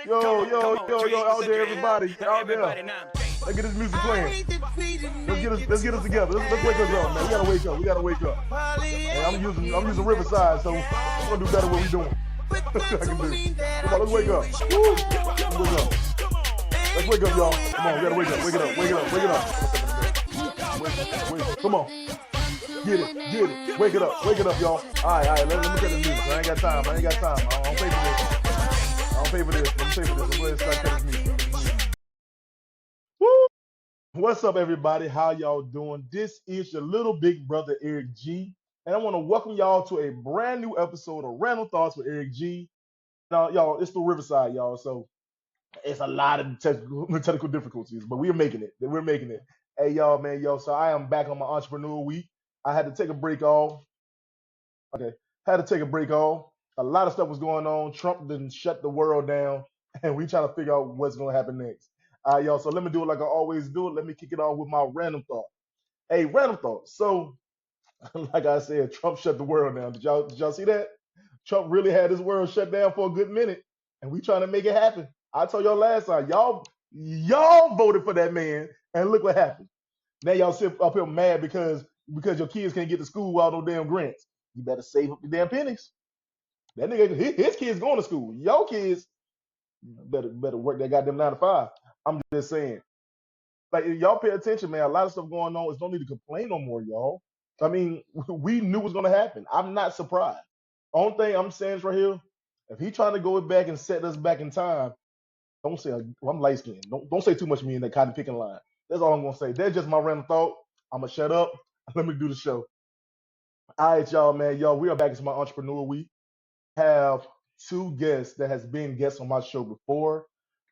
Yo, out there, everybody, get out there. Let's get this music playing. Let's get us together. Let's wake us up, man. We gotta wake up. Hey, I'm using Riverside, so I'm gonna do better what we doing. I can do. Come on, let's wake up. Woo! Let's wake up, y'all. Come on, we gotta wake up. Come on. Get it. Wake it up, y'all. All right, let me get the music. I ain't got time. I don't pay for this. Let me go ahead and start cutting music. Woo! What's up, everybody? How y'all doing? This is your little big brother, Eric G. And I want to welcome y'all to a brand new episode of Random Thoughts with Eric G. Now, y'all, it's the Riverside, y'all. So it's a lot of technical difficulties, but we're making it. Hey, y'all, man, so I am back on my entrepreneur week. I had to take a break off. A lot of stuff was going on. Trump didn't shut the world down, and we trying to figure out what's going to happen next. Y'all, so let me do it like I always do it. Let me kick it off with my random thought. Hey, random thought. So, like I said, Trump shut the world down. Did y'all see that? Trump really had this world shut down for a good minute, and we trying to make it happen. I told y'all last time, y'all voted for that man, and look what happened. Now y'all sit up here mad because your kids can't get to school without no damn grants. You better save up the damn pennies. That nigga, his kids going to school. Your kids better work that goddamn 9 to 5. I'm just saying. Like, y'all pay attention, man. A lot of stuff going on. It's no need to complain no more, y'all. I mean, we knew it was gonna happen. I'm not surprised. Only thing I'm saying is right here, if he trying to go back and set us back in time, don't say I'm light skinned. Don't say too much of me in that cotton picking line. That's all I'm gonna say. That's just my random thought. I'm gonna shut up. Let me do the show. All right, y'all, man. We are back into my entrepreneur week. Have two guests that has been guests on my show before.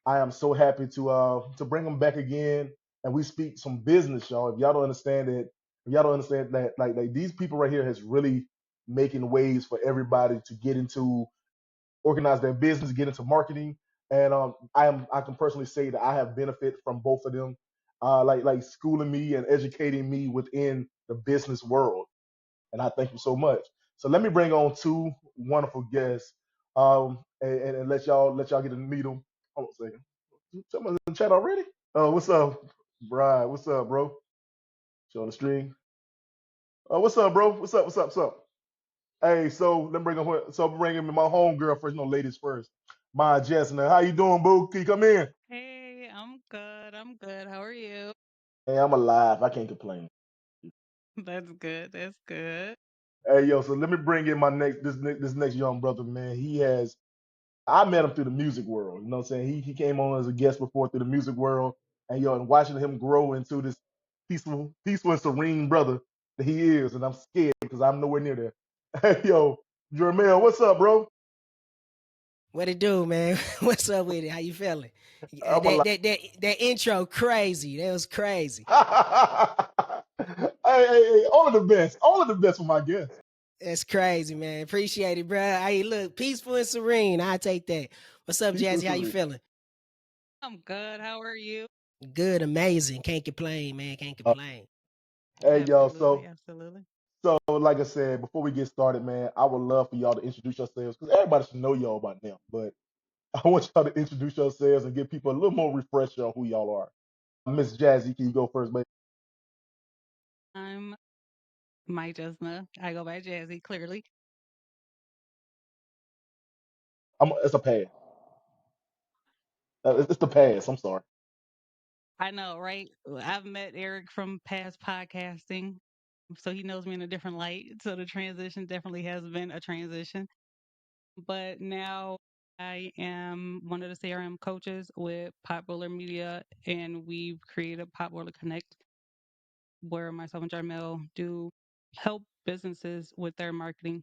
I am so happy to bring them back again, and we speak some business, y'all. If y'all don't understand that, like these people right here has really making ways for everybody to get into organize their business, get into marketing, and I can personally say that I have benefit from both of them, like schooling me and educating me within the business world, and I thank you so much. So let me bring on two wonderful guests, and let y'all get to meet them. Hold on a second. Someone's in the chat already? Oh, what's up, Brian? What's up, bro? Show on the stream. Oh, what's up, bro? What's up? Hey, so let me bring on. So I'm bringing my home girl first. Ladies first. MyiJhessna, how you doing, boo? Can you come in? Hey, I'm good. How are you? Hey, I'm alive. I can't complain. That's good. Hey, yo, so let me bring in this next young brother, man. I met him through the music world. You know what I'm saying? He came on as a guest before through the music world, and watching him grow into this peaceful and serene brother that he is, and I'm scared because I'm nowhere near there. Hey, yo, Jermel, what's up, bro? What it do, man? What's up with it? How you feeling? I'm alive. That intro crazy. That was crazy. Hey, all of the best for my guests. That's crazy, man. Appreciate it, bro. Hey, look, peaceful and serene. I take that. What's up, Peaceful and Jazzy? How you serene. feeling? I'm good. How are you? Good, amazing. Can't complain, man. Can't complain. Hey, y'all. Absolutely. So, like I said, before we get started, man, I would love for y'all to introduce yourselves because everybody should know y'all by now. But I want y'all to introduce yourselves and give people a little more refresher on who y'all are. Miss Jazzy, can you go first, baby? I'm MyiJhessna. I go by Jazzy, clearly. It's a pass. It's the pass. I'm sorry. I know, right? I've met Eric from past podcasting, so he knows me in a different light. So the transition definitely has been a transition. But now I am one of the CRM coaches with Potboiler Media, and we've created Potboiler Connect, where myself and Jermel do help businesses with their marketing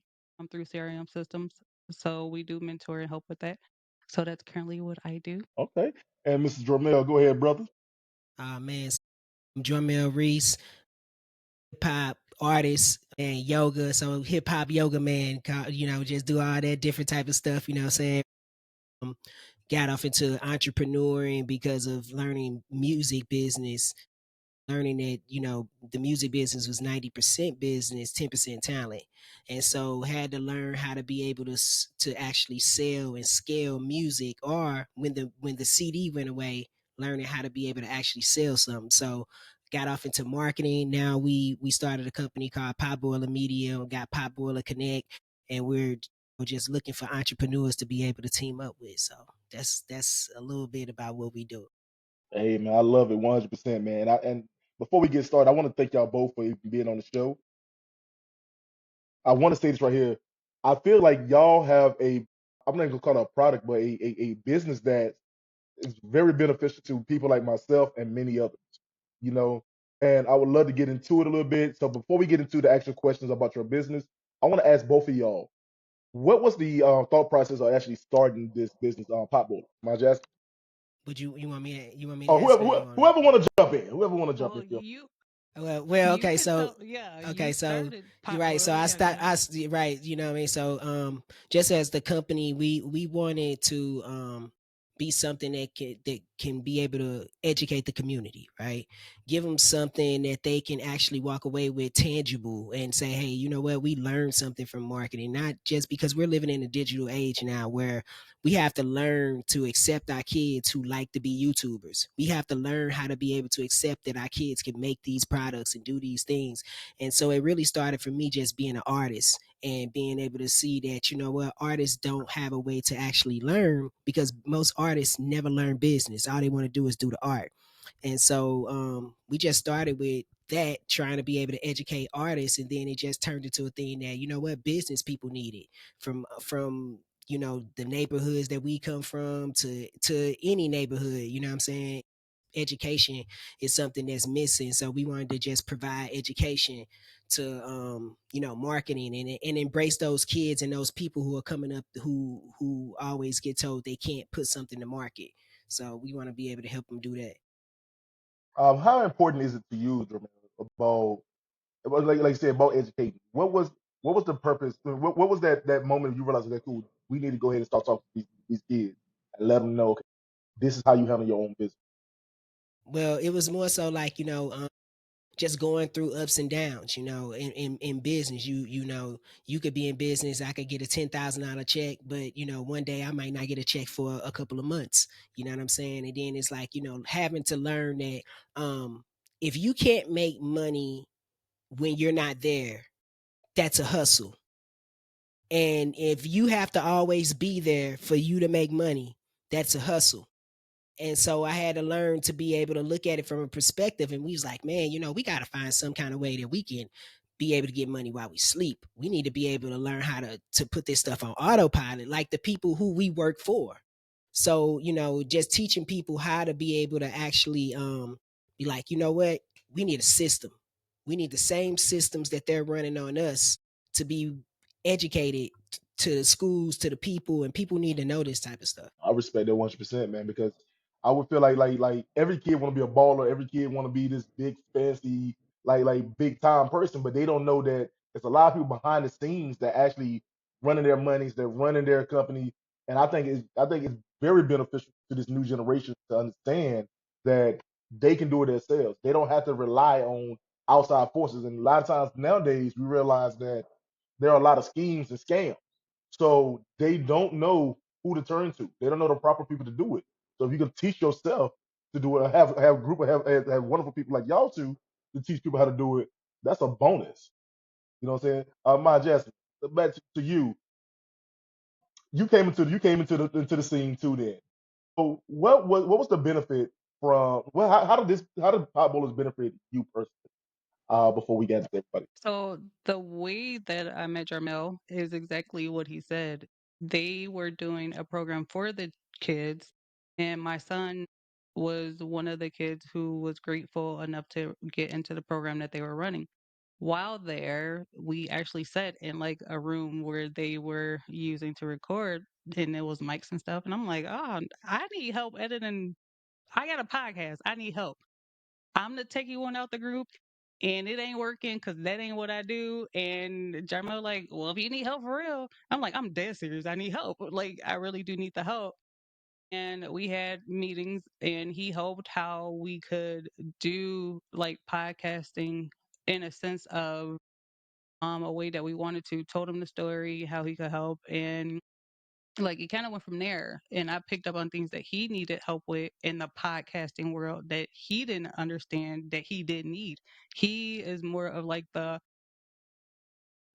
through CRM systems. So we do mentor and help with that. So that's currently what I do. Okay. And Mrs. Jermel, go ahead, brother. Man, I'm Jermel Reese, hip hop artist and yoga. So hip hop yoga, man. Just do all that different type of stuff. You know what I'm saying? Got off into entrepreneuring because of learning music business learning that the music business was 90% business, 10% talent, and so had to learn how to be able to actually sell and scale music, or when the CD went away, learning how to be able to actually sell something. So got off into marketing. Now we started a company called Potboiling Media, and got Potboiler Connect, and we're just looking for entrepreneurs to be able to team up with. So that's a little bit about what we do. Hey man, I love it 100%, man. And before we get started, I want to thank y'all both for even being on the show. I want to say this right here. I feel like y'all have I'm not gonna call it a product, but a business that is very beneficial to people like myself and many others, you know. And I would love to get into it a little bit. So before we get into the actual questions about your business, I want to ask both of y'all, what was the thought process of actually starting this business, Potboil? MyiJhessna? Would you want me to Oh, answer that? You want me? whoever want to jump in, whoever want to jump Well, in. Here. Well, you okay, could so tell. Yeah, you okay, so started you're right. So Potboil. Yeah, go ahead. right, you know what I mean? So just as the company, we wanted to be something that can be able to educate the community, right? Give them something that they can actually walk away with tangible and say, hey, you know what? We learned something from marketing, not just because we're living in a digital age now where we have to learn to accept our kids who like to be YouTubers. We have to learn how to be able to accept that our kids can make these products and do these things. And so it really started for me just being an artist and being able to see that, you know what, artists don't have a way to actually learn because most artists never learn business. All they want to do is do the art. And so we just started with that, trying to be able to educate artists, and then it just turned into a thing that, you know what, business people need it from the neighborhoods that we come from to any neighborhood. You know what I'm saying? Education is something that's missing, so we wanted to just provide education to marketing and embrace those kids and those people who are coming up who always get told they can't put something to market. So we want to be able to help them do that. How important is it to you, Jermel, like you said, about educating? What was the purpose? What was that moment you realized that cool, we need to go ahead and start talking to these kids and let them know, okay, this is how you handle your own business. Well, it was more so like, just going through ups and downs, in business. You could be in business, I could get a $10,000 check, but one day I might not get a check for a couple of months. You know what I'm saying? And then it's like, having to learn that if you can't make money when you're not there, that's a hustle. And if you have to always be there for you to make money, that's a hustle. And so I had to learn to be able to look at it from a perspective. And we was like, man, we got to find some kind of way that we can be able to get money while we sleep. We need to be able to learn how to put this stuff on autopilot, like the people who we work for. So, just teaching people how to be able to actually be like, you know what? We need a system. We need the same systems that they're running on us to be educated to the schools, to the people, and people need to know this type of stuff. I respect that 100%, man, because I would feel like every kid want to be a baller, every kid want to be this big fancy big time person, but they don't know that there's a lot of people behind the scenes that actually running their monies, they're running their company, and I think it's very beneficial to this new generation to understand that they can do it themselves. They don't have to rely on outside forces, and a lot of times nowadays we realize that there are a lot of schemes and scams. So they don't know who to turn to. They don't know the proper people to do it. So if you can teach yourself to do it, have a group of have wonderful people like y'all to teach people how to do it, that's a bonus. You know what I'm saying? MyiJhessna, back to you. You came into the scene too then. So what was the benefit from how did pot bowlers benefit you personally? Before we get into everybody. So the way that I met Jermel is exactly what he said. They were doing a program for the kids, and my son was one of the kids who was grateful enough to get into the program that they were running. While there, we actually sat in like a room where they were using to record, and it was mics and stuff. And I'm like, oh, I need help editing. I got a podcast. I need help. I'm the techie one out the group, and it ain't working because that ain't what I do. And Jermel like, well, if you need help for real, I'm like, I'm dead serious. I need help. Like, I really do need the help. and we had meetings, and he hoped how we could do like podcasting in a sense of a way that we wanted to. Told him the story, how he could help, and like it kind of went from there. And I picked up on things that he needed help with in the podcasting world that he didn't understand, that he didn't need. He is more of like the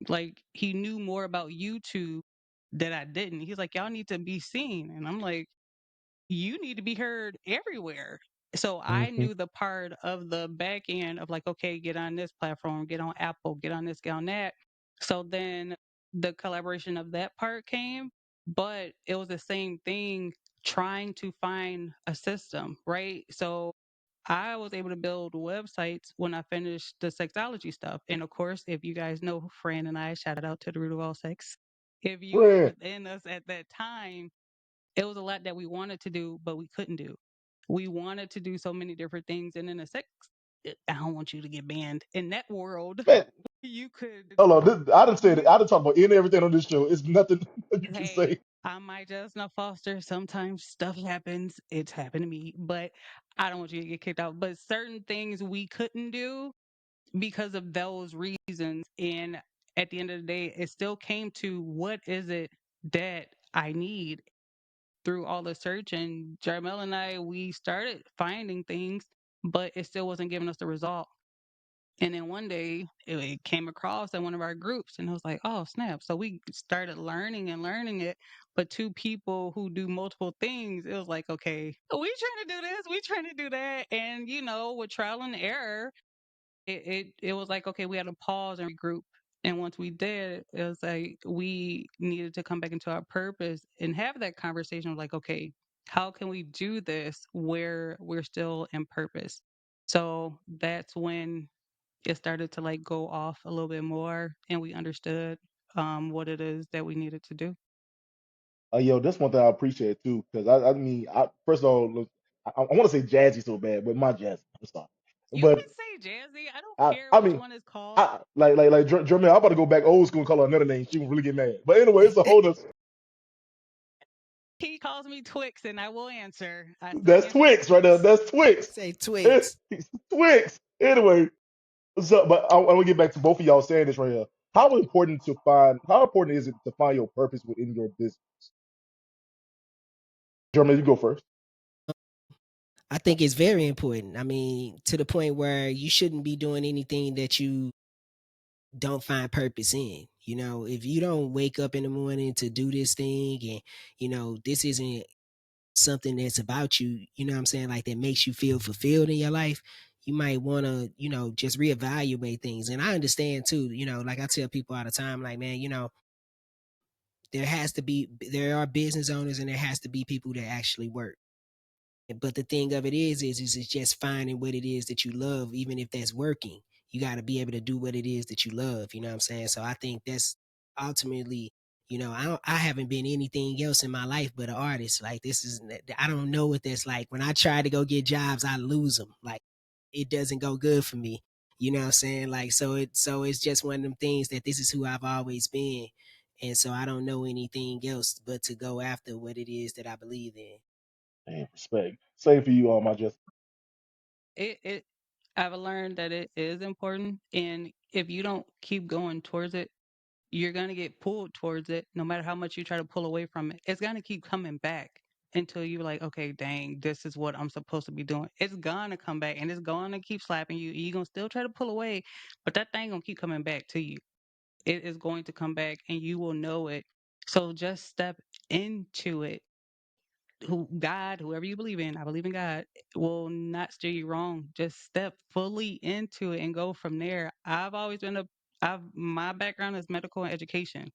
like he knew more about YouTube that I didn't. He's like, y'all need to be seen, and I'm like, you need to be heard everywhere. So I Hmm. knew the part of the back end of like, okay, get on this platform, get on Apple, get on this, get on that. So then the collaboration of that part came, but it was the same thing trying to find a system, right? So I was able to build websites when I finished the sexology stuff. And of course, if you guys know Fran and I, shout out to the root of all sex. If you were Friend, within us at that time, it was a lot that we wanted to do, but we couldn't do. We wanted to do so many different things. And in a sex, I don't want you to get banned. In that world, man, you could, hold on. I done said it. you, I done talked about any and everything on this show. It's nothing you can hey, say. I might just not foster. Sometimes stuff happens. It's happened to me, but I don't want you to get kicked out. But certain things we couldn't do because of those reasons. And at the end of the day, it still came to what is it that I need through all the search. And Jermel and I, we started finding things, but it still wasn't giving us the result. And then one day it came across in one of our groups, and I was like, oh, snap. So we started learning and learning it. But two people who do multiple things, it was like, okay, we trying to do this, we trying to do that. And, with trial and error, it was like, okay, we had to pause and regroup. And once we did, it was like we needed to come back into our purpose and have that conversation of like, okay, how can we do this where we're still in purpose? So that's when it started to like go off a little bit more, and we understood what it is that we needed to do. Yo, that's one thing I appreciate too, because I mean, first of all, look, I want to say jazzy so bad, but my jazz. I'm sorry, You but can say Jazzy. I don't I care I which mean, one is called. like Jermel. I'm about to go back old school and call her another name. She would really get mad. But anyway, it's a whole other. He calls me Twix, and I will answer. I still That's answer as Twix right there. Twix. That's Twix. Say Twix. Twix. Anyway, so but I want to get back to both of y'all saying this right here. How important is it to find your purpose within your business? Jermel, you go first. I think it's very important. I mean, to the point where you shouldn't be doing anything that you don't find purpose in. If you don't wake up in the morning to do this thing and, this isn't something that's about you, what I'm saying, like that makes you feel fulfilled in your life, you might want to, just reevaluate things. And I understand too, like I tell people all the time, like, man, there are business owners and there has to be people that actually work. But the thing of it is it's just finding what it is that you love, even if that's working. You got to be able to do what it is that you love. You know what I'm saying? So I think that's ultimately, I haven't been anything else in my life but an artist. Like I don't know what that's like. When I try to go get jobs, I lose them. Like it doesn't go good for me. You know what I'm saying? Like, so it's just one of them things that this is who I've always been. And so I don't know anything else but to go after what it is that I believe in. Damn, respect. Same for you, my just. It I've learned that it is important, and if you don't keep going towards it, you're gonna get pulled towards it. No matter how much you try to pull away from it, it's gonna keep coming back until you're like, okay, dang, this is what I'm supposed to be doing. It's gonna come back, and it's gonna keep slapping you. You're gonna still try to pull away, but that thing gonna keep coming back to you. It is going to come back, and you will know it. So just step into it. Whoever you believe in, I believe in God, will not steer you wrong. Just step fully into it and go from there. My background is medical and education.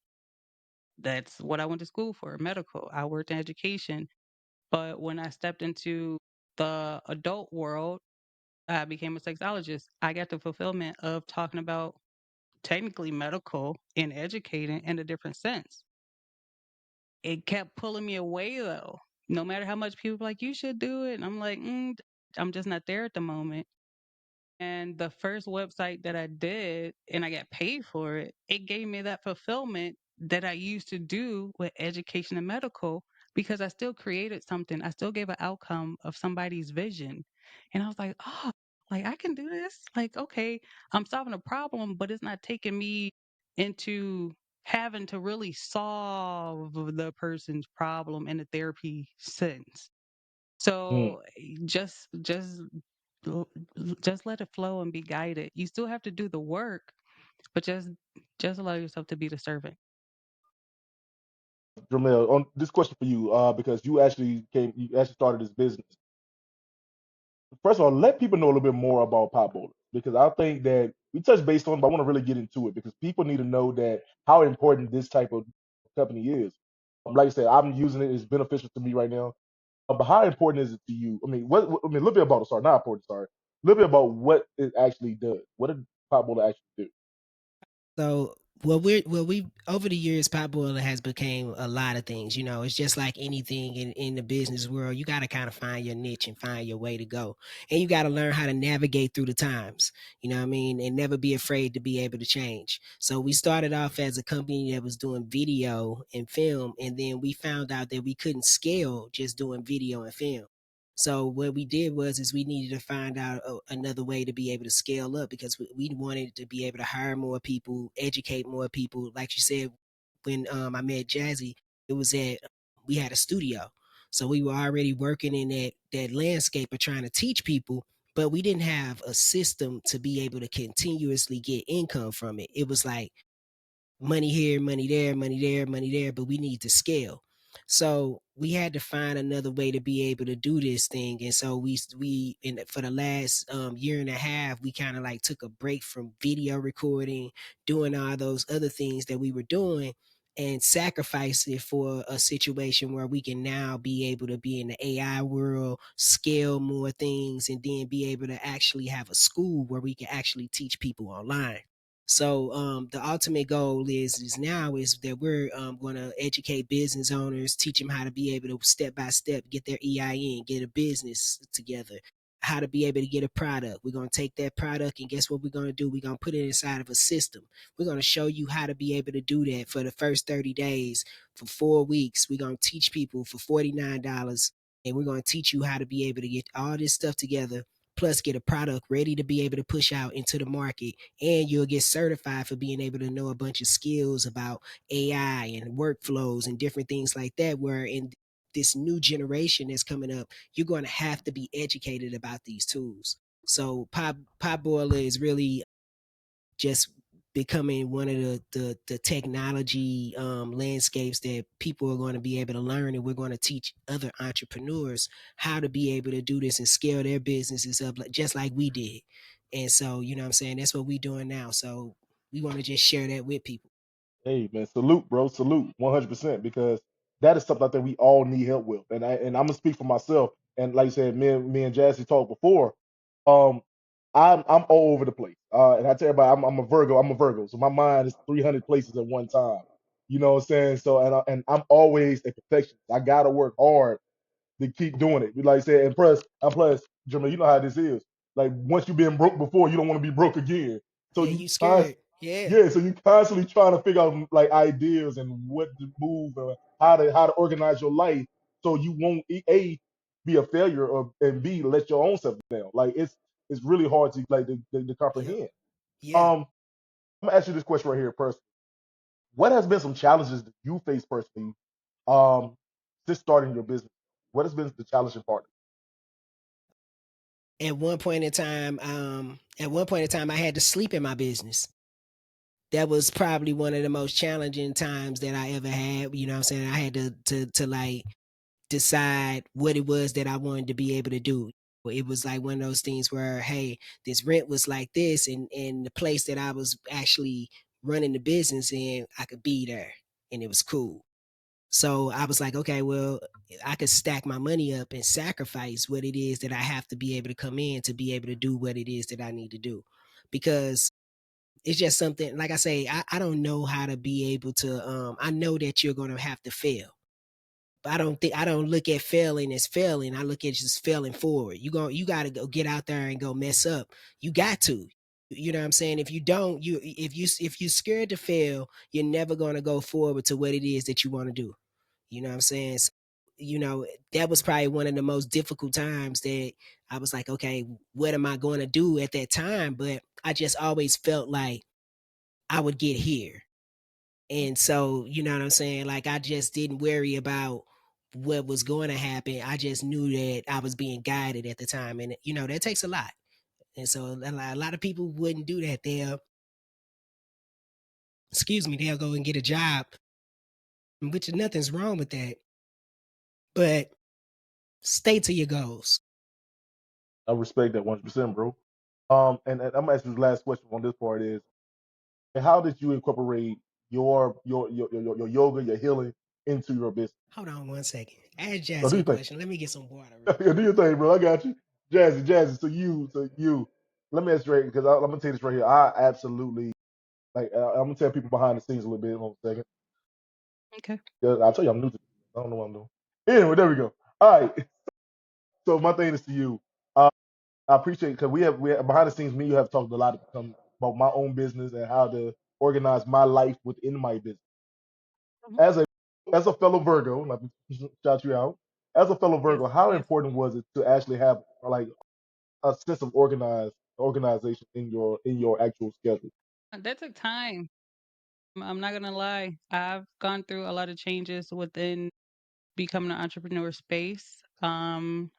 That's what I went to school for, medical. I worked in education. But when I stepped into the adult world, I became a sexologist. I got the fulfillment of talking about technically medical and educating in a different sense. It kept pulling me away though. No matter how much people were like, you should do it. And I'm like, I'm just not there at the moment. And the first website that I did and I got paid for it, it gave me that fulfillment that I used to do with education and medical. because I still created something. I still gave an outcome of somebody's vision. And I was like, oh, like I can do this. Like, okay, I'm solving a problem, but it's not taking me into having to really solve the person's problem in a therapy sense. Mm. So l- just let it flow and be guided. You still have to do the work, but just allow yourself to be the servant. Jermel, on this question for you, because you actually started this business. First of all, let people know a little bit more about pot bowling because I think that we touched based on, but I want to really get into it because people need to know that how important this type of company is. Like I said, I'm using it; it's beneficial to me right now. But how important is it to you? I mean, I mean, a little bit about it. Sorry, not important. Sorry, a little bit about what it actually does. What did pot bowling actually do? So we over the years, pot boiler has became a lot of things. You know, it's just like anything in the business world. You got to kind of find your niche and find your way to go, and you got to learn how to navigate through the times. You know what I mean, and never be afraid to be able to change. So we started off as a company that was doing video and film, and then we found out that we couldn't scale just doing video and film. So what we did was is we needed to find out another way to be able to scale up because we wanted to be able to hire more people, educate more people. Like you said, when I met Jazzy, it was at we had a studio, so we were already working in that landscape of trying to teach people, but we didn't have a system to be able to continuously get income from it. It was like money here, money there, money there, money there, but we need to scale. So we had to find another way to be able to do this thing. And so for the last year and a half, we kind of like took a break from video recording, doing all those other things that we were doing and sacrifice it for a situation where we can now be able to be in the AI world, scale more things, and then be able to actually have a school where we can actually teach people online. So the ultimate goal is now is that we're going to educate business owners, teach them how to be able to step by step get their EIN, get a business together, how to be able to get a product. We're going to take that product and guess what we're going to do? We're going to put it inside of a system. We're going to show you how to be able to do that for the first 30 days for 4 weeks. We're going to teach people for $49 and we're going to teach you how to be able to get all this stuff together plus get a product ready to be able to push out into the market, and you'll get certified for being able to know a bunch of skills about AI and workflows and different things like that, where in this new generation that's coming up, you're going to have to be educated about these tools. So pop boiler is really just becoming one of the technology landscapes that people are going to be able to learn, and we're going to teach other entrepreneurs how to be able to do this and scale their businesses up just like we did. And so, you know what I'm saying, that's what we're doing now. So we want to just share that with people. Hey man, salute, bro, salute, 100%. Because that is something I think we all need help with, and I'm gonna speak for myself. And like I said, me and Jassy talked before. Um, I'm all over the place. And I tell everybody, I'm a Virgo. I'm a Virgo, so my mind is 300 places at one time. You know what I'm saying? So and I'm always a perfectionist. I gotta work hard to keep doing it. Like I said, and plus, Jermel, you know how this is. Like once you've been broke before, you don't want to be broke again. So Yeah, you scared. Yeah. yeah, so you constantly trying to figure out like ideas and what to move and how to organize your life so you won't be a failure or and b let your own self down. Like it's really hard to like to Yep. comprehend. Yeah. I'm gonna ask you this question right here personally. What has been some challenges that you face personally um since starting your business? What has been the challenging part? At one point in time I had to sleep in my business. That was probably one of the most challenging times that I ever had. You know what I'm saying? I had to like decide what it was that I wanted to be able to do. It was like one of those things where, hey, this rent was like this, and the place that I was actually running the business in, I could be there, and it was cool. So I was like, okay, well, I could stack my money up and sacrifice what it is that I have to be able to come in to be able to do what it is that I need to do. Because it's just something, like I say, I don't know how to be able to, I know that you're going to have to fail. But I don't look at failing as failing. I look at just failing forward. You got to go get out there and go mess up. You got to. You know what I'm saying? If you don't, if you're scared to fail, you're never going to go forward to what it is that you want to do. You know what I'm saying? that was probably one of the most difficult times that I was like, okay, what am I going to do at that time? But I just always felt like I would get here. And so, you know what I'm saying? Like, I just didn't worry about what was going to happen. I just knew that I was being guided at the time. And, that takes a lot. And so a lot of people wouldn't do that. They'll go and get a job, which nothing's wrong with that. But stay to your goals. I respect that 100%, bro. And I'm asking this last question on this part is, how did you incorporate your yoga, your healing into your business? Hold on 1 second. Ask So do Jazzy you a think? question. Let me get some water. Yeah, do your thing, bro. I got you. Jazzy. So you. Let me ask straight because I'm gonna tell you this right here. I absolutely like. I'm gonna tell people behind the scenes a little bit in a second. Okay. I'll tell you I'm new to this. I don't know what I'm doing. Anyway, there we go. All right. So my thing is to you. Uh, I appreciate because we have behind the scenes. Me, you have talked a lot about my own business and how to organize my life within my business. Mhm. As a fellow Virgo, let me shout you out. As a fellow Yes. Virgo, how Yes. important was it to actually have like a sense of organization in your actual schedule? That took time. I'm not gonna lie. I've gone through a lot of changes within becoming an entrepreneur space. In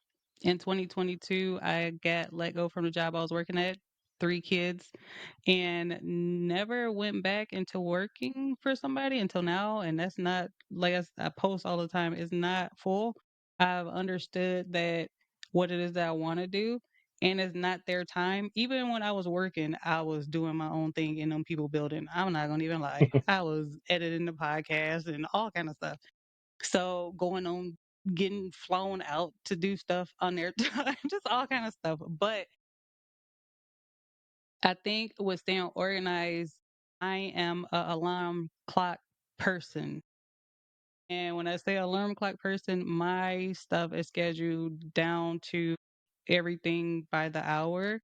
2022, I got let go from the job I was working at, 3 kids, and never went back into working for somebody until now. And that's not like I post all the time. It's not full. I've understood that what it is that I want to do, and it's not their time. Even when I was working, I was doing my own thing in them people building. I'm not gonna even lie. I was editing the podcast and all kind of stuff. So going on, getting flown out to do stuff on their time, just all kind of stuff. But I think with staying organized, I am a alarm clock person. And when I say alarm clock person, my stuff is scheduled down to everything by the hour.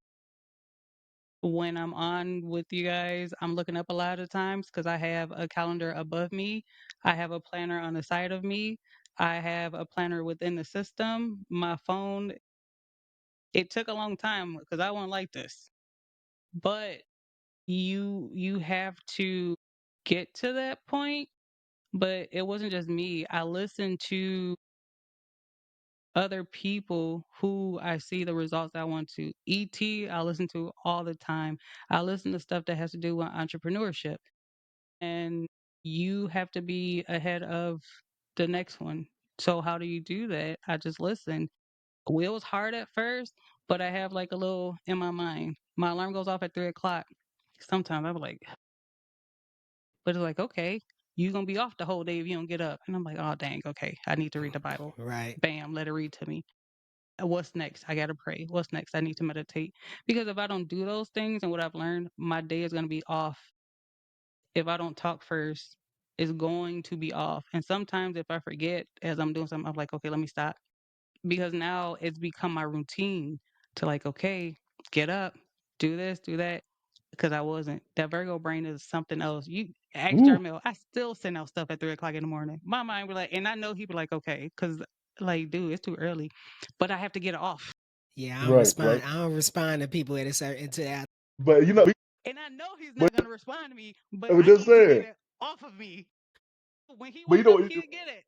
When I'm on with you guys, I'm looking up a lot of times because I have a calendar above me. I have a planner on the side of me. I have a planner within the system. My phone, it took a long time because I wasn't like this. But you have to get to that point. But it wasn't just me. I listened to other people who I see the results I want to. I listen to all the time. I listen to stuff that has to do with entrepreneurship. And you have to be ahead of the next one. So how do you do that? I just listen. It was hard at first, but I have like a little in my mind. My alarm goes off at 3 o'clock. Sometimes I'm like, but it's like, okay, you're gonna be off the whole day if you don't get up. And I'm like, oh dang, okay, I need to read the Bible. Right. Bam, let it read to me. What's next? I gotta pray. What's next? I need to meditate. Because if I don't do those things and what I've learned, my day is gonna be off. If I don't talk first, it's going to be off. And sometimes if I forget as I'm doing something, I'm like, okay, let me stop. Because now it's become my routine to like, okay, get up, do this, do that. Because I wasn't. That Virgo brain is something else. You ask Ooh, Jermel, I still send out stuff at 3 o'clock in the morning. My mind be like, and I know he be like, okay, because like, dude, it's too early. But I have to get it off. Yeah, I don't right, respond. right. I don't respond to people at a certain to But And I know he's but, not gonna respond to me, but but I just need to get saying. it off of me. When he But wake up, he'll get it.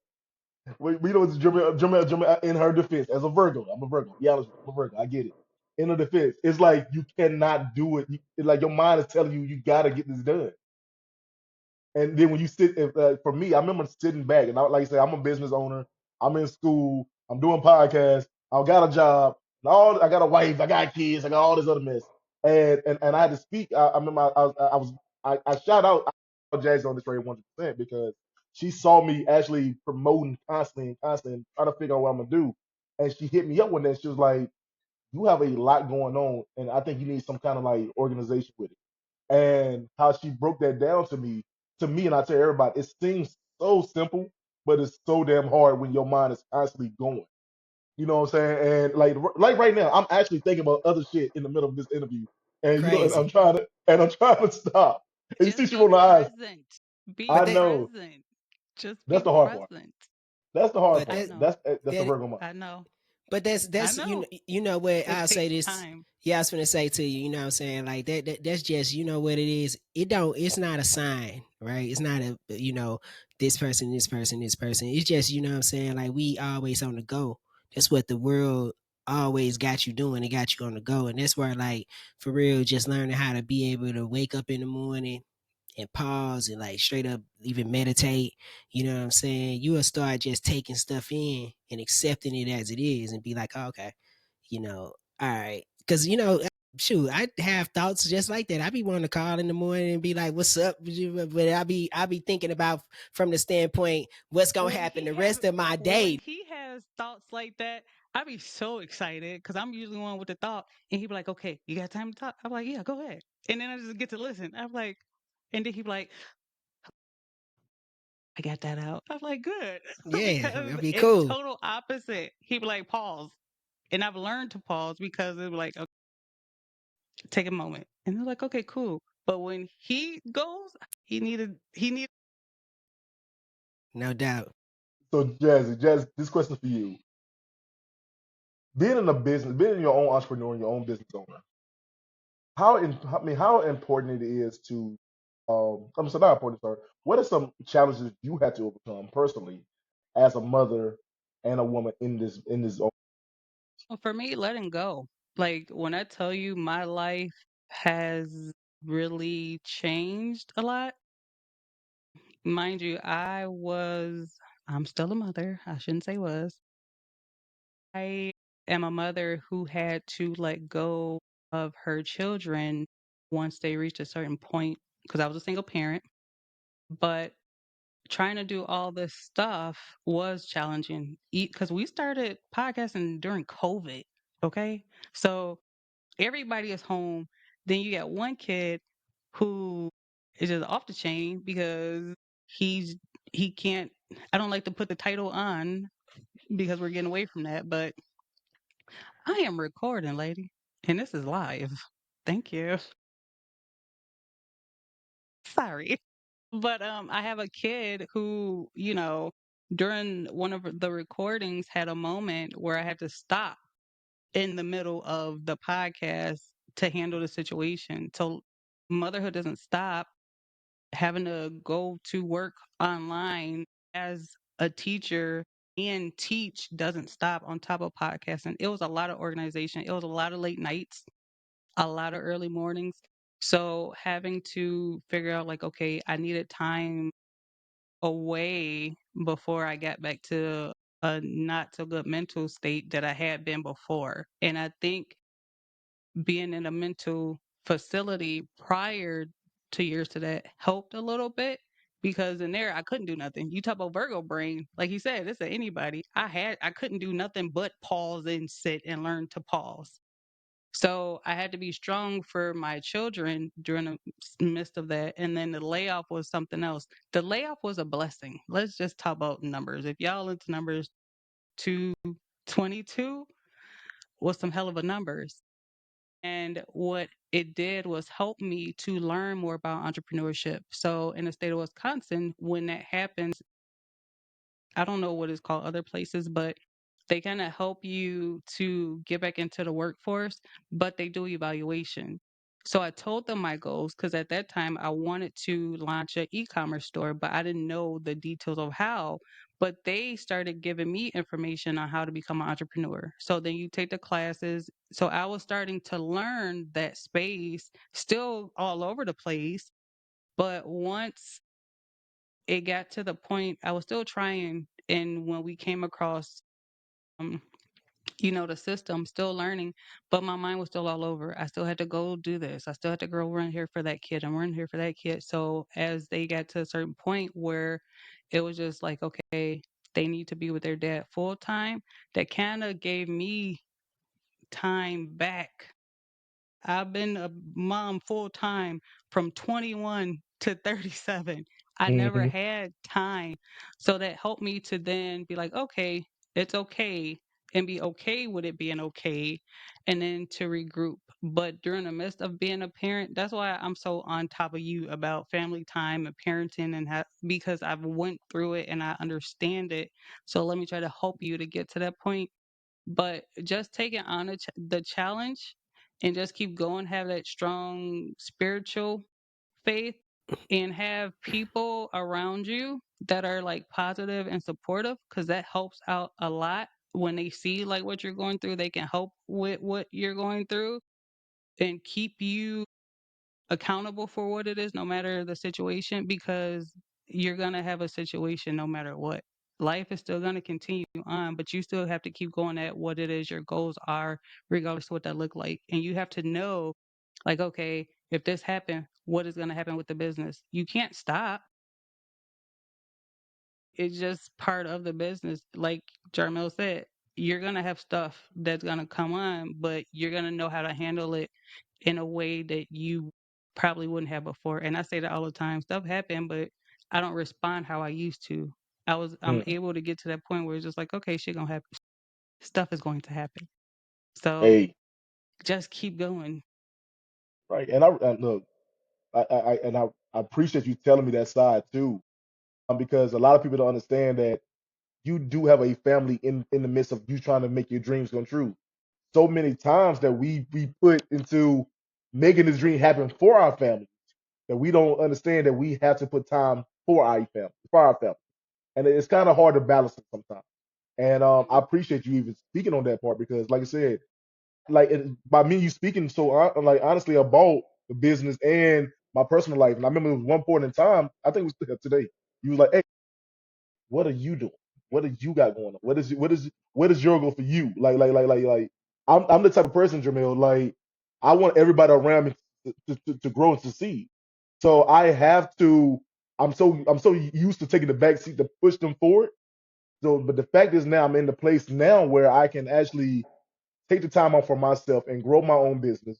we know it's Jermel in her defense as a Virgo. I'm a Virgo. Yeah, I'm a Virgo. I get it. In her defense, it's like you cannot do it. It's like your mind is telling you you gotta get this done. And then when you sit, for me, I remember sitting back and like I said, I'm a business owner. I'm in school. I'm doing podcasts. I got a job. I got a wife. I got kids. I got all this other mess. And I had to speak. I remember I shout out Jags on this rate 100% because she saw me actually promoting constantly, and trying to figure out what I'm gonna do. And she hit me up one day. She was like, "You have a lot going on, and I think you need some kind of like organization with it." And how she broke that down to me, and I tell everybody, it seems so simple, but it's so damn hard when your mind is constantly going. You know what I'm saying? And like right now, I'm actually thinking about other shit in the middle of this interview, and and crazy. I'm trying to stop. And you see, Just she be rolled her eyes. present. Be But I that know present. Just that's be the hard part. present. That's the hard But I part. that know. That's the that Virgo month. I know. But I that's know. you know what It I'll say takes this. time. Yeah, I was gonna say to you, you know what I'm saying? Like that's just, you know what it is. It don't it's not a sign, right? It's not a, you know, this person, this person, this person. It's just, you know what I'm saying, like we always on the go. That's what the world always got you doing. It got you on the go. And that's where, like, for real, just learning how to be able to wake up in the morning and pause and like straight up even meditate, you know what I'm saying? You will start just taking stuff in and accepting it as it is and be like, oh, okay, you know, all right. Cause you know, shoot, I have thoughts just like that. I be wanting to call in the morning and be like, what's up? But I be thinking about from the standpoint, what's gonna happen the rest of my When day. he has thoughts like that, I be so excited because I'm usually one with the thought, and he be like, "Okay, you got time to talk?" I'm like, "Yeah, go ahead." And then I just get to listen. I'm like, and then he be like, "I got that out." I'm like, "Good," Yeah, because it'll be in cool. total opposite, he be like, "Pause," and I've learned to pause because it be like, okay, take a moment, and they're like, "Okay, cool." But when he goes, he needed. No doubt. So Jazzy, this question for you. Being in a business, being your own entrepreneur and your own business owner, how important it is to I'm sorry, not important, sorry. What are some challenges you had to overcome personally as a mother and a woman in this Well, for me, letting go. Like when I tell you my life has really changed a lot. Mind you, I'm still a mother. I shouldn't say was. I am a mother who had to let go of her children once they reached a certain point because I was a single parent. But trying to do all this stuff was challenging because we started podcasting during COVID. Okay. So everybody is home. Then you got one kid who is just off the chain because he's he can't. I don't like to put the title on because we're getting away from that, but I am recording, lady, and this is live. Thank you. Sorry, but I have a kid who, during one of the recordings, had a moment where I had to stop in the middle of the podcast to handle the situation. So motherhood doesn't stop. Having to go to work online as a teacher and teach doesn't stop on top of podcasting. It was a lot of organization. It was a lot of late nights, a lot of early mornings. So having to figure out like, okay, I needed time away before I got back to a not so good mental state that I had been before. And I think being in a mental facility prior 2 years to that helped a little bit because in there I couldn't do nothing. You talk about Virgo brain, like you said, it's a anybody. I couldn't do nothing but pause and sit and learn to pause. So I had to be strong for my children during the midst of that. And then the layoff was something else. The layoff was a blessing. Let's just talk about numbers. If y'all into numbers, 222 was some hell of a numbers. And what it did was help me to learn more about entrepreneurship. So in the state of Wisconsin, when that happens, I don't know what it's called other places, but they kind of help you to get back into the workforce, but they do evaluation. So I told them my goals because at that time I wanted to launch an e-commerce store, but I didn't know the details of how. But they started giving me information on how to become an entrepreneur. So then you take the classes. So I was starting to learn that space, still all over the place. But once it got to the point I was still trying, and when we came across um the system, still learning, but my mind was still all over. I still had to go do this, I still had to go run here for that kid and run here for that kid. So as they got to a certain point where it was just like, okay, they need to be with their dad full time, that kind of gave me time back. I've been a mom full time from 21 to 37. I never hmm had time. So that helped me to then be like, okay, it's okay. and be okay with it being okay, and then to regroup. But during the midst of being a parent, that's why I'm so on top of you about family time and parenting, and because I've went through it and I understand it. So let me try to help you to get to that point. But just taking on the challenge and just keep going, have that strong spiritual faith, and have people around you that are like positive and supportive, because that helps out a lot. When they see like what you're going through, they can help with what you're going through and keep you accountable for what it is, no matter the situation, because you're going to have a situation no matter what. Life is still going to continue on, but you still have to keep going at what it is your goals are, regardless of what that look like. And you have to know, like, okay, if this happened, what is going to happen with the business? You can't stop. It's just part of the business. Like Jermel said, you're going to have stuff that's going to come on, but you're going to know how to handle it in a way that you probably wouldn't have before. And I say that all the time. Stuff happened, but I don't respond how I used to. I'm Mm. able to get to that point where it's just like, okay, shit gonna happen. Stuff is going to happen. So Hey, just keep going. right. And look, I appreciate you telling me that side too, because a lot of people don't understand that you do have a family in the midst of you trying to make your dreams come true. So many times that we put into making this dream happen for our family that we don't understand that we have to put time for our family, and it's kind of hard to balance it sometimes. And I appreciate you even speaking on that part because, like I said, by me you speaking so like honestly about the business and my personal life, and I remember it was one point in time, I think it was today. You was like, "Hey, what are you doing? What do you got going on? What is your goal for you? Like I'm the type of person, Jermel. Like I want everybody around me to grow and succeed. So I have to. I'm so used to taking the back seat to push them forward. So, but the fact is now I'm in the place now where I can actually take the time off for myself and grow my own business,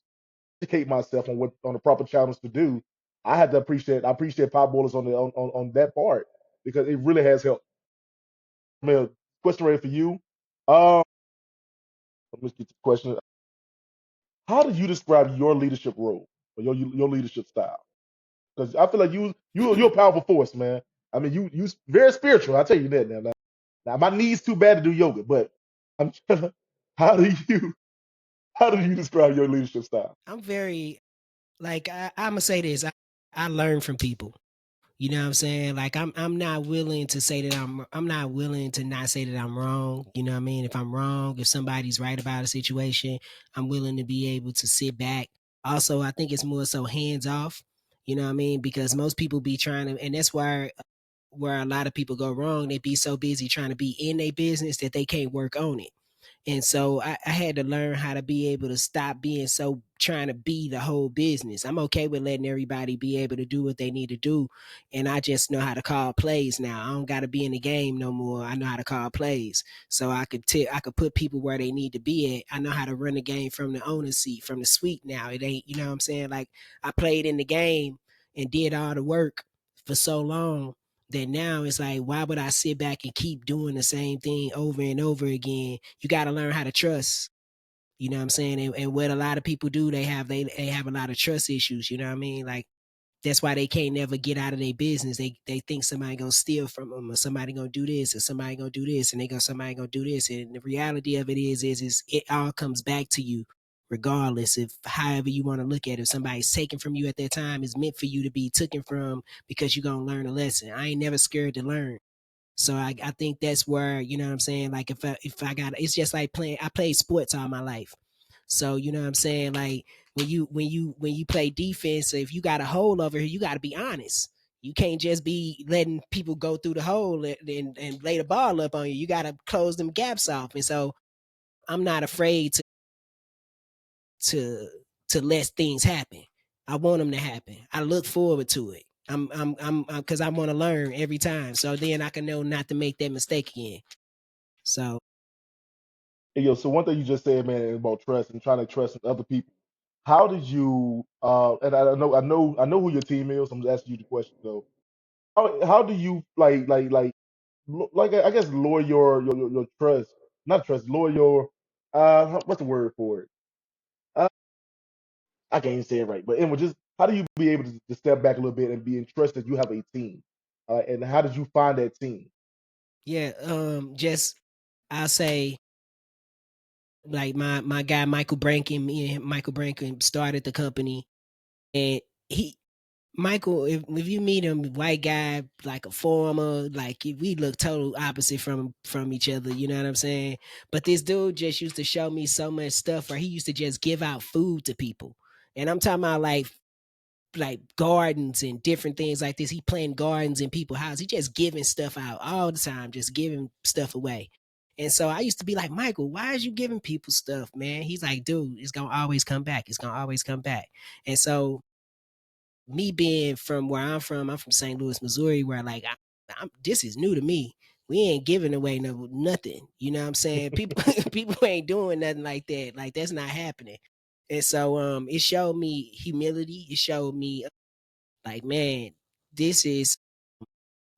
educate myself on the proper channels to do. I appreciate Pop Ballers on that part because it really has helped. Mel, question ready for you. Let's get to the question. How do you describe your leadership role or your leadership style? Because I feel like you're a powerful force, man. I mean, you very spiritual. I tell you that now. Now my knees too bad to do yoga, but I'm how do you how do you describe your leadership style? I'm very like I'ma say this. I learn from people. You know what I'm saying? Like I'm not willing to say that I'm not willing to not say that I'm wrong. You know what I mean? If I'm wrong, if somebody's right about a situation, I'm willing to be able to sit back. Also, I think it's more so hands off. You know what I mean? Because most people be trying to, and that's where a lot of people go wrong. They be so busy trying to be in their business that they can't work on it. And so I had to learn how to be able to stop being so trying to be the whole business. I'm okay with letting everybody be able to do what they need to do. And I just know how to call plays now. I don't gotta be in the game no more. I know how to call plays. So I could put people where they need to be at. I know how to run the game from the owner's seat, from the suite now. It ain't, you know what I'm saying? Like I played in the game and did all the work for so long that now it's like, why would I sit back and keep doing the same thing over and over again? You got to learn how to trust. You know what I'm saying? And what a lot of people do, they have a lot of trust issues. You know what I mean? Like that's why they can't never get out of their business. They think somebody gonna steal from them, or somebody gonna do this, or somebody gonna do this, and somebody gonna do this. And the reality of it is it all comes back to you, regardless if however you want to look at it. If somebody's taken from you at that time, is meant for you to be taken from because you're gonna learn a lesson. I ain't never scared to learn. So I think that's where, you know what I'm saying? Like if I got, it's just like I played sports all my life. So you know what I'm saying? Like when you play defense, if you got a hole over here, you got to be honest. You can't just be letting people go through the hole and lay the ball up on you. You got to close them gaps off. And so I'm not afraid to to let things happen. I want them to happen. I look forward to it. Because I want to learn every time. So then I can know not to make that mistake again. So Hey, yo, so one thing you just said, man, about trust and trying to trust in other people. How did you? And I know who your team is. I'm just asking you the question though. How do you like I guess lower your trust? not trust, lower your what's the word for it? Uh, I can't even say it right, but anyway, just how do you be able to step back a little bit and be entrusted you have a team? And how did you find that team? Yeah, just I'll say like my guy Michael Brankin, me and Michael Brankin started the company, and he Michael, if you meet him, white guy, like a farmer, like we look total opposite from each other. You know what I'm saying? But this dude just used to show me so much stuff where he used to just give out food to people, and I'm talking about like gardens and different things like this. He planting gardens in people's houses. He just giving stuff out all the time, just giving stuff away. And so I used to be like, Michael, why is you giving people stuff, man? He's like, dude, it's gonna always come back. It's gonna always come back. And so me being from where I'm from St. Louis, Missouri, where like this is new to me. We ain't giving away nothing. You know what I'm saying? People people ain't doing nothing like that. Like that's not happening. And so it showed me humility. It showed me like, man, this is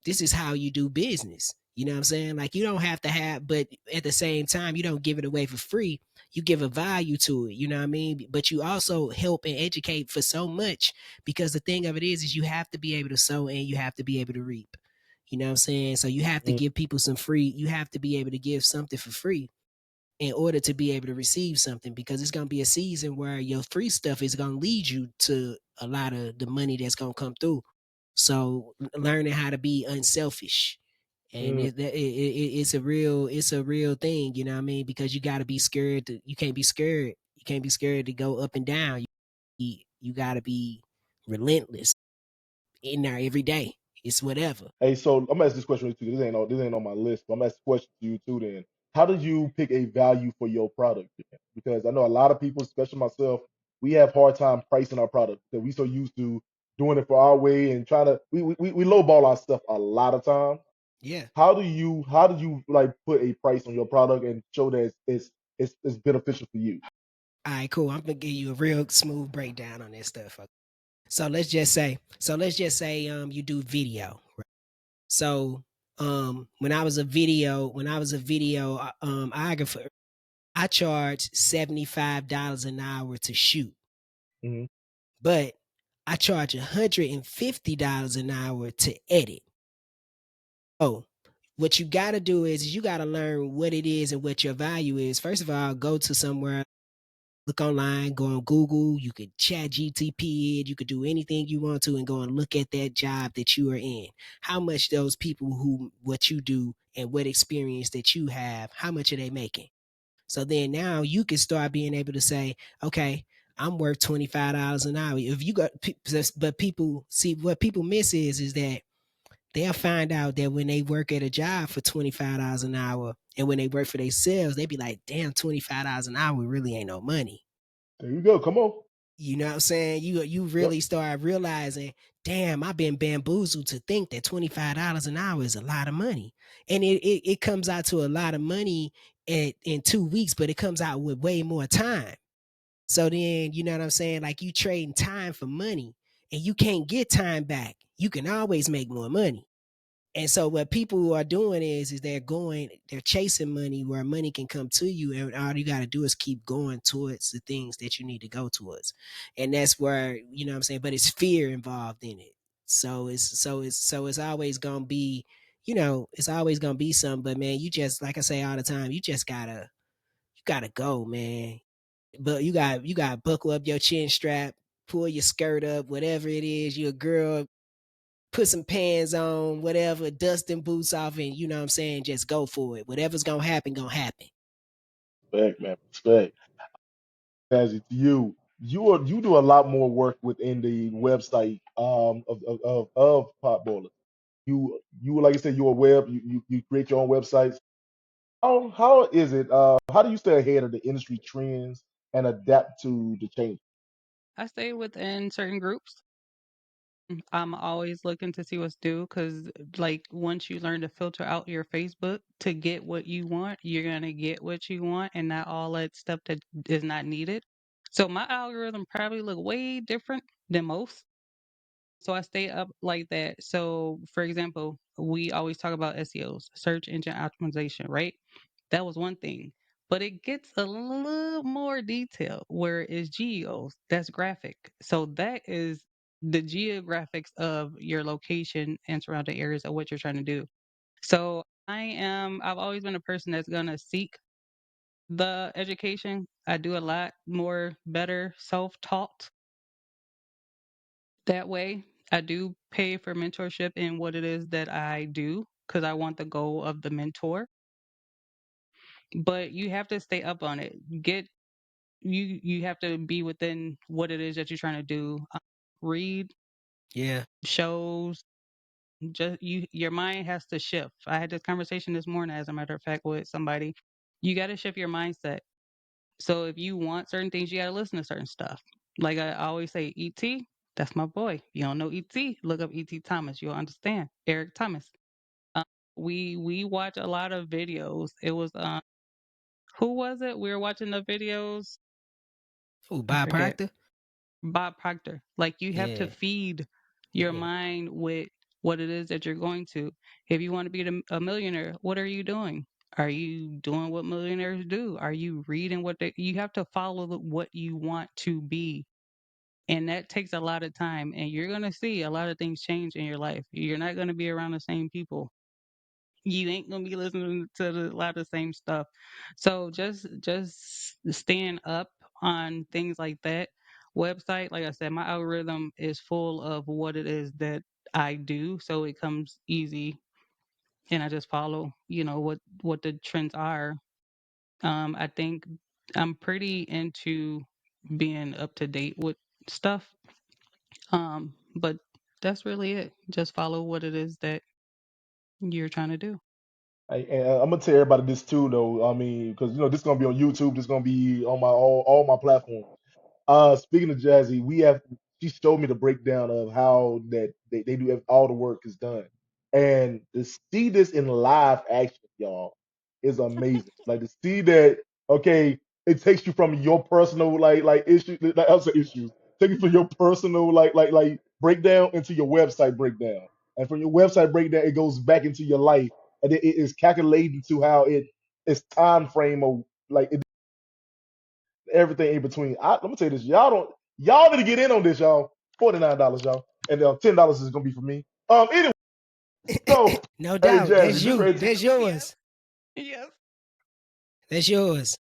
this is how you do business. You know what I'm saying? Like you don't have to have, but at the same time, you don't give it away for free. You give a value to it. You know what I mean? But you also help and educate for so much because the thing of it is you have to be able to sow and you have to be able to reap. You know what I'm saying? So you have to Mm. give people some free. You have to be able to give something for free in order to be able to receive something because it's going to be a season where your free stuff is going to lead you to a lot of the money that's going to come through. So learning how to be unselfish and Mm. it's a real thing, you know what I mean? Because you got to be scared to, you can't be scared. You can't be scared to go up and down. You got to be relentless in there every day. It's whatever. Hey, so I'm gonna ask this question to you. This ain't on my list, but I'm gonna ask the question to you too. Then, how did you pick a value for your product? Then? Because I know a lot of people, especially myself, we have hard time pricing our product because we so used to doing it for our way and trying to we lowball our stuff a lot of times. Yeah. How do you like put a price on your product and show that it's beneficial for you? All right, cool. I'm gonna give you a real smooth breakdown on this stuff. Let's just say you do video. Right? So when I was a video videographer, I charged $75 an hour to shoot, Hmm. but I charge $150 an hour to edit. Oh, what you gotta do is you gotta learn what it is and what your value is. First of all, go to somewhere, look online, go on Google, you could chat GTP it, you could do anything you want to and go and look at that job that you are in. How much those people who what you do and what experience that you have, how much are they making? So then now you can start being able to say, okay, I'm worth $25 an hour. If you got, but people see what people miss is that they'll find out that when they work at a job for $25 an hour and when they work for themselves, they be like, damn, $25 an hour really ain't no money. There you go. Come on. You know what I'm saying? You Yep. really start realizing, damn, I've been bamboozled to think that $25 an hour is a lot of money. And it comes out to a lot of money in 2 weeks, but it comes out with way more time. So then, you know what I'm saying? Like you trading time for money and you can't get time back. You can always make more money. And so what people are doing is they're chasing money where money can come to you, and all you got to do is keep going towards the things that you need to go towards, and that's where you know what I'm saying. But it's fear involved in it, so it's always gonna be, it's always gonna be something. But man, you just like I say all the time, you gotta go, man. But you got to buckle up your chin strap, pull your skirt up, whatever it is. You're a girl, put some pants on, whatever, dust and boots off, and you know what I'm saying, just go for it. Whatever's gonna happen, gonna happen. Respect, man. Respect. As it's you do a lot more work within the website of Potboiler. You like I said, you're a web, you create your own websites. How is it? How do you stay ahead of the industry trends and adapt to the change? I stay within certain groups. I'm always looking to see what's new because, like, once you learn to filter out your Facebook to get what you want, you're gonna get what you want, and not all that stuff that is not needed. So my algorithm probably look way different than most. So I stay up like that. So, for example, we always talk about SEOs, search engine optimization, right? That was one thing. But it gets a little more detailed where it's geos, that's graphic. So that is the geographics of your location and surrounding areas of what you're trying to do. So I've always been a person that's gonna seek the education. I do a lot more better self-taught that way. I do pay for mentorship in what it is that I do because I want the goal of the mentor. But you have to stay up on it. You have to be within what it is that you're trying to do. Read Yeah. shows. Just your mind has to shift. I had this conversation this morning, as a matter of fact, with somebody. You got to shift your mindset. So if you want certain things, you got to listen to certain stuff. Like I always say, ET, that's my boy. You don't know ET, look up ET Thomas. You'll understand. Eric Thomas. Um, we watch a lot of videos. It was who was it? We were watching the videos. Oh, I Bob forget. Proctor. Bob Proctor. Like you have to Yeah. feed your Yeah. mind with what it is that you're going to. If you want to be a millionaire, what are you doing? Are you doing what millionaires do? Are you reading what you have to follow what you want to be? And that takes a lot of time. And you're going to see a lot of things change in your life. You're not going to be around the same people. You ain't gonna be listening to a lot of the same stuff. So just stand up on things like that. Website, like I said, my algorithm is full of what it is that I do, so it comes easy, and I just follow, what the trends are. I think I'm pretty into being up to date with stuff. But that's really it. Just follow what it is that you're trying to do. And I'm gonna tell everybody this too, though. I mean, because this is gonna be on YouTube. This is gonna be on my all my platforms. Speaking of Jazzy, she showed me the breakdown of how that they do all the work is done, and to see this in live action, y'all, is amazing. Like to see that, okay, it takes you from your personal like issues, like also issues, take you from your personal like breakdown into your website breakdown, and from your website breakdown, it goes back into your life, and it is calculated to how it's time frame of like everything in between. Let me tell you this, y'all need to get in on this, y'all. $49, y'all, and $10 is gonna be for me. Anyway, so No hey, doubt. Jazzy, That's this you. right, That's Yes. yours. Yes. That's yours.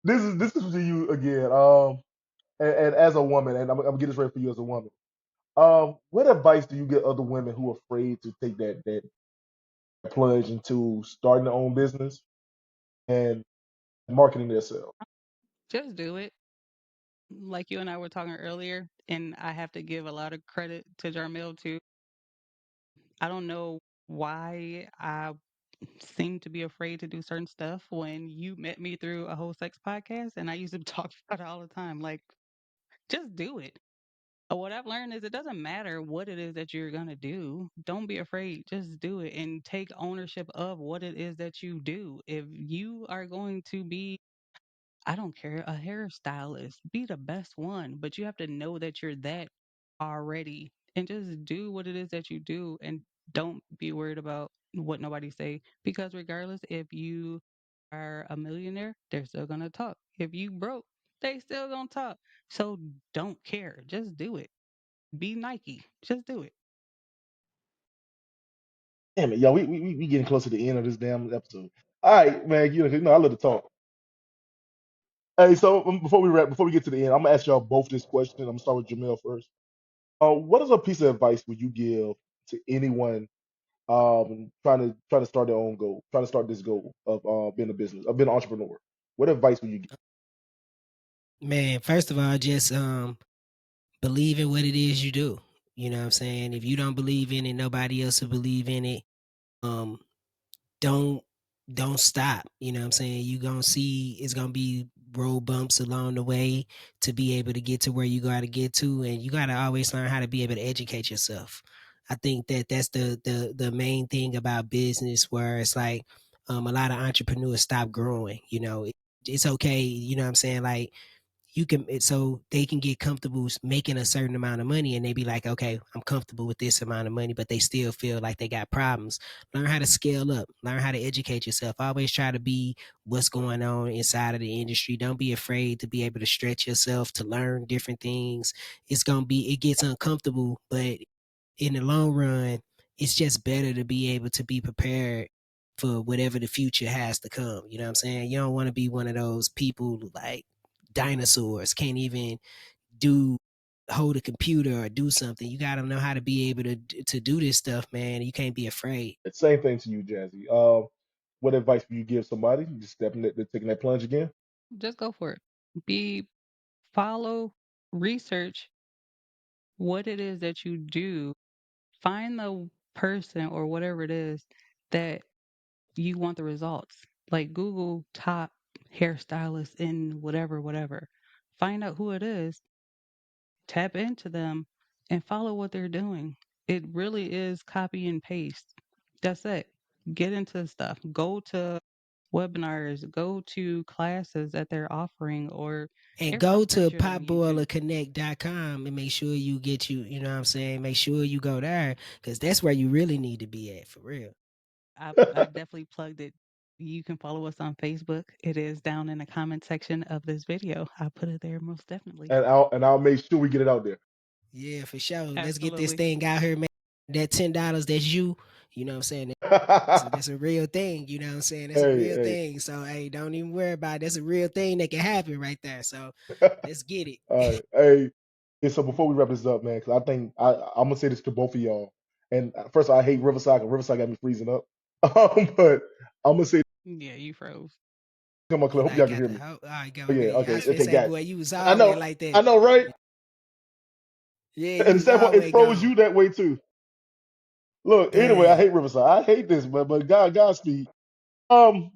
this is for you again. And as a woman, and I'm gonna get this right for you as a woman. What advice do you give other women who are afraid to take that plunge into starting their own business and marketing themselves? Just do it. Like you and I were talking earlier, and I have to give a lot of credit to Jermel too. I don't know why I seem to be afraid to do certain stuff when you met me through a whole sex podcast, and I used to talk about it all the time. Like, just do it. What I've learned is it doesn't matter what it is that you're going to do. Don't be afraid. Just do it and take ownership of what it is that you do. If you are going to be, I don't care, a hairstylist, be the best one, but you have to know that you're that already and just do what it is that you do and don't be worried about what nobody say because regardless if you are a millionaire, they're still going to talk. If you broke, they still going to talk. So don't care. Just do it. Be Nike. Just do it. Damn it, y'all, we getting close to the end of this damn episode. All right, man, I love to talk. Hey, so before we get to the end, I'm gonna ask y'all both this question. I'm gonna start with Jamel first. What is a piece of advice would you give to anyone trying to start their own goal, trying to start this goal of being a business, of being an entrepreneur? What advice would you give? Man, first of all, just believe in what it is you do. You know what I'm saying? If you don't believe in it, nobody else will believe in it. Um, don't don't stop. You know what I'm saying? You gonna see it's gonna be road bumps along the way to be able to get to where you gotta get to, and you gotta always learn how to be able to educate yourself. I think that that's the main thing about business, where it's like a lot of entrepreneurs stop growing. It's okay. You know what I'm saying? Like you can, so they can get comfortable making a certain amount of money, and they be like, okay, I'm comfortable with this amount of money, but they still feel like they got problems. Learn how to scale up, learn how to educate yourself. Always try to be what's going on inside of the industry. Don't be afraid to be able to stretch yourself, to learn different things. It gets uncomfortable, but in the long run, it's just better to be able to be prepared for whatever the future has to come. You know what I'm saying? You don't want to be one of those people like dinosaurs, can't even do hold a computer or do something. You got to know how to be able to do this stuff, man. You can't be afraid. Same thing to you, Jazzy. What advice would you give somebody just taking that plunge again? Just go for it. Be follow, research what it is that you do. Find the person or whatever it is that you want the results. Like Google top hairstylist in whatever, whatever. Find out who it is, tap into them, and follow what they're doing. It really is copy and paste. That's it. Get into stuff. Go to webinars, go to classes that they're offering, or And every, go I'm pretty to sure they're on YouTube. potboilerconnect.com and make sure you get you know what I'm saying? Make sure you go there because that's where you really need to be at for real. I definitely plugged it. You can follow us on Facebook. It is down in the comment section of this video. I put it there most definitely. And I'll make sure we get it out there. Yeah, for sure. Let's get this Absolutely. thing out here, man. That $10, that's you know what I'm saying? That's a real thing. You know what I'm saying? That's a Hey, real hey. thing. So hey, don't even worry about it. That's a real thing that can happen right there. So let's get it. All right, hey. Yeah, so before we wrap this up, man, because I think I'm gonna say this to both of y'all. And first, I hate Riverside, because Riverside got me freezing up. But I'm gonna say, Yeah, you froze. come on, You Clip. Hope like y'all can got hear the me. whole all right, go Oh yeah, ahead. I okay, was finna okay, say, got it. boy, you was I always know, like I that. know, right? Yeah, you And was Steph, it always froze gone. you that way too. Look, Go anyway, I ahead. hate Riverside. I hate this, but Godspeed. Um,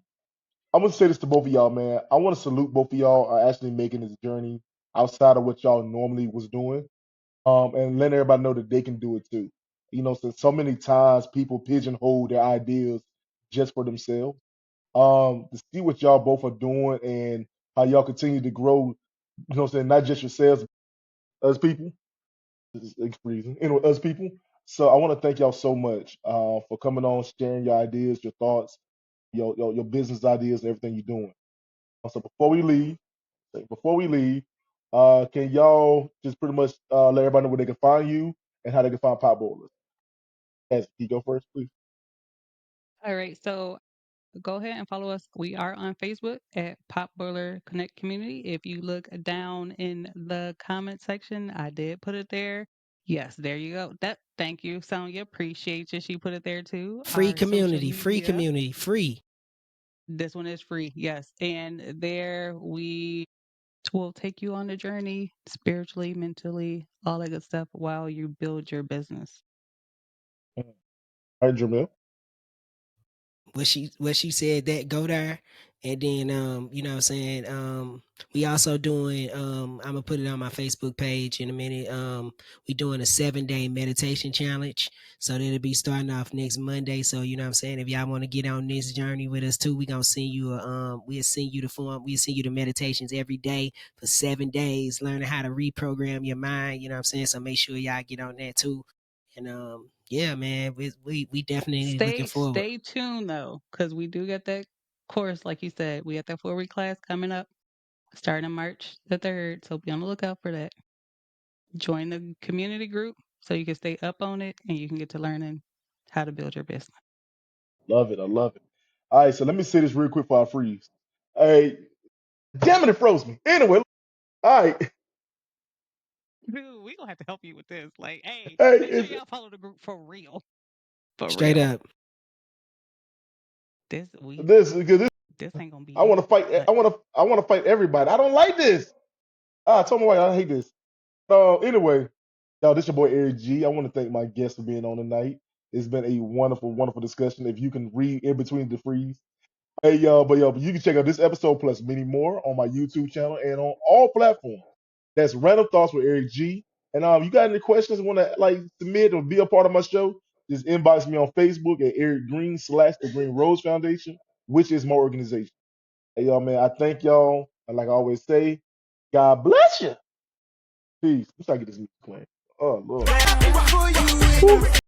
I'm gonna say this to both of y'all, man. I want to salute both of y'all are actually making this journey outside of what y'all normally was doing. And letting everybody know that they can do it too. You know, since so many times people pigeonhole their ideas just for themselves. To see what y'all both are doing and how y'all continue to grow, you know what I'm saying, not just yourselves, us people. It's freezing. Anyway, us people. So I want to thank y'all so much for coming on, sharing your ideas, your thoughts, your business ideas, and everything you're doing. So before we leave, can y'all just pretty much let everybody know where they can find you and how they can find Pot Bowlers? Yes, can you go first, please? All right. So go ahead and follow us. We are on Facebook at Pop Boiler Connect Community. If you look down in the comment section, I did put it there. Yes, there you go. Thank you, Sonia. Appreciate you. She put it there too. Free Our social community, free media. community, free. This one is free. Yes. And there we will take you on the journey spiritually, mentally, all that good stuff while you build your business. All right, Jermel. What she said, that go there. And then you know what I'm saying, we also doing, I'm gonna put it on my Facebook page in a minute. We doing a 7-day meditation challenge, so that'll be starting off next Monday. So you know what I'm saying, if y'all want to get on this journey with us too, we gonna send you we'll send you the form, we'll send you the meditations every day for 7 days, learning how to reprogram your mind. You know what I'm saying, so make sure y'all get on that too. And yeah, man, we definitely looking forward. Stay tuned though, because we do get that course, like you said. We got that 4-week class coming up starting March the 3rd. So be on the lookout for that. Join the community group so you can stay up on it and you can get to learning how to build your business. Love it. I love it. All right, so let me say this real quick before I freeze. Hey, damn it, it froze me. Anyway, all right. Dude, we gonna have to help you with this. Like, hey, Hey, make sure y'all follow the group for real. For Straight real. up. This we this because this this ain't gonna be I want to easy. fight. But I want to fight everybody. I don't like this. I told my wife I hate this. So anyway, y'all, this your boy Eric G. I want to thank my guests for being on tonight. It's been a wonderful, wonderful discussion. If you can read in between the freeze. Hey y'all, but you can check out this episode plus many more on my YouTube channel and on all platforms. That's Random Thoughts with Eric G. And you got any questions, want to like submit or be a part of my show? Just inbox me on Facebook at Eric Green / the Green Rose Foundation, which is my organization. Hey y'all, man, I thank y'all. And like I always say, God bless you. Peace. Let's not get this music playing. Oh Lord.